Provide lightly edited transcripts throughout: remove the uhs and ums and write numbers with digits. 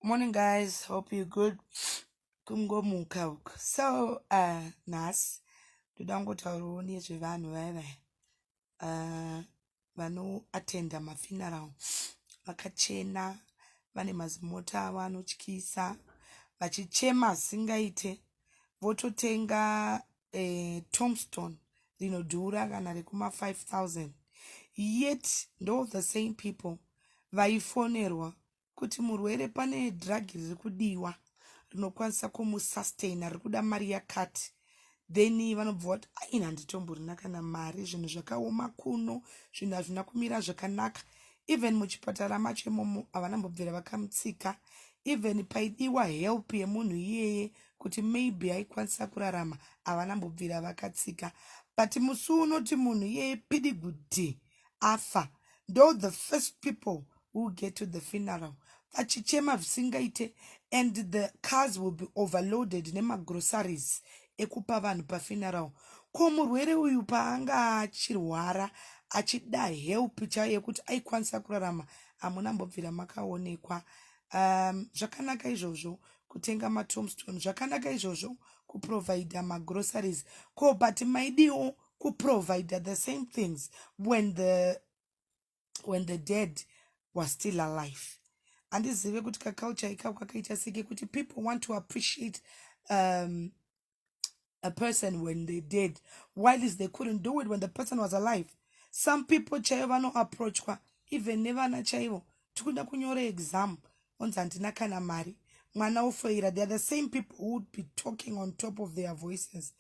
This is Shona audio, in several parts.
Morning, guys. Hope you're good. Kungomuka uku. So, Nas, todangotaurawo nezvevanhu vaya vanoatenda mafuneral vakachena, vane mazimota avo anotyisa, vachichema zingaite, vototenga tombstone rinodhura kana rekuma 5,000. Yet, ndo the same people vaifonerwa kuti murwere pane drug riri kudiwa rinokwanisa kumusustaina riri kuda mari yakati, then vanobva vati aina handitomborina kana mari, zvinhu zvakaoma kuno, zvinhu hazvina kumira zvakanaka. Even muchipatara macho imomo havanambobvira vakamutsika. Even paidiwa help yemunhu iyeye kuti maybe aikwanisa kurarama, havanambobvira vakatsika. But musi unoti munhu iyeye pidigudhi afa, though the first people who get to the funeral vachichema zvisingaite, and the cars will be overloaded nemagroceries ekupa vanhu pafuneral. Ko murwere uyu paanga achirwara achida help chaiyo yekuti aikwanisa kurarama, hamunambobvira makaonekwa. Zvakanaka izvozvo kutenga matombstone, zvakanaka izvozvo kuprovide magroceries. Ko but maidiwo kuprovide the same things when the dead was still alive. Handizive kuti kaculture ikako kakaita seke kuti people want to appreciate a person when they dead, while they couldn't do it when the person was alive. Some people chaivo vano approachwa even nevana chaivo, tikuda kunyora exam onzi handina kana mari, mwana ofoira. They are the same people who would be talking on top of their voices,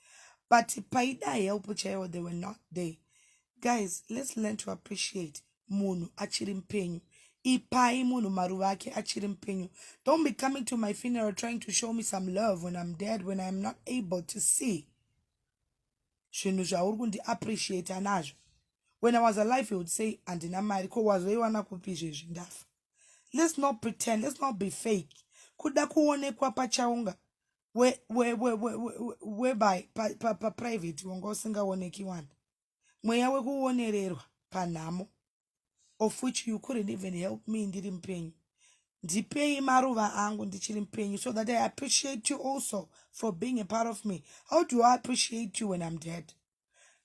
but paida help chaivo, they were not there. Guys, let's learn to appreciate munhu achiri mpenyu. Ipai munhu maruva ake achiri mpenyu. Don't be coming to my funeral trying to show me some love when I'm dead, when I'm not able to see. Zvinhu zvauri kundi appreciate anazvo. When I was alive, he would say, handina mari, ko wazoiwana kupi izvezvi ndafa. Let's not pretend, let's not be fake. Kuda kuonekwa pachaunga whereby pa private wanga usingaoneki wani. Mweya wekuonererwa panhamo, of which you couldn't even help me ndiri mpenyu. Ndipei maruva angu ndichiri mpenyu, so that I appreciate you also for being a part of me. How do I appreciate you when I'm dead?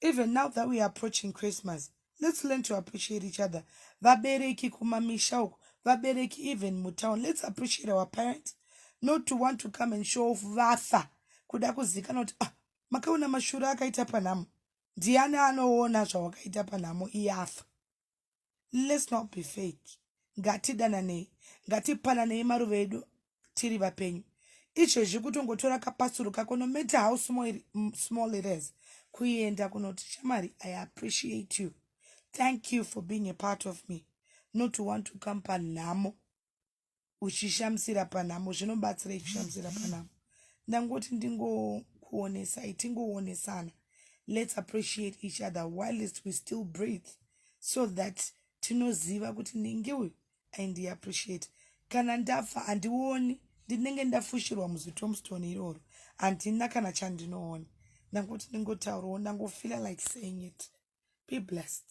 Even now that we are approaching Christmas, let's learn to appreciate each other. Vabereki kumamisha uko, vabereki even mutown. Let's appreciate our parents, not to want to come and show off vafa. Kuda kuzikana kuti makaona mashura akaita panhamo. Ndiani anoona zvawakaita panhamo iyafa. Let's not be fake. Ngatidananei, ngatipananei maruva edu tiri vapenyu. Izvezvi kutongotora kapasuro kako, no matter how small it is, kuenda kunoti shamari, I appreciate you. Thank you for being a part of me. Not to want to come panhamo. Uchishamisira panhamo, zvinobatsira kushamisira panhamo. Ndangoti ndingokuonesai, tingoonesana. Let's appreciate each other while we still breathe, so that tinoziva kuti ndinge uyu aindi appreciate. Kana ndafa handioni, ndinenge ndafushirwa muzitombstone iroro, handina kana chandinoona. Ndangoti ndingotaurawo, ndangofeel like saying it. Be blessed.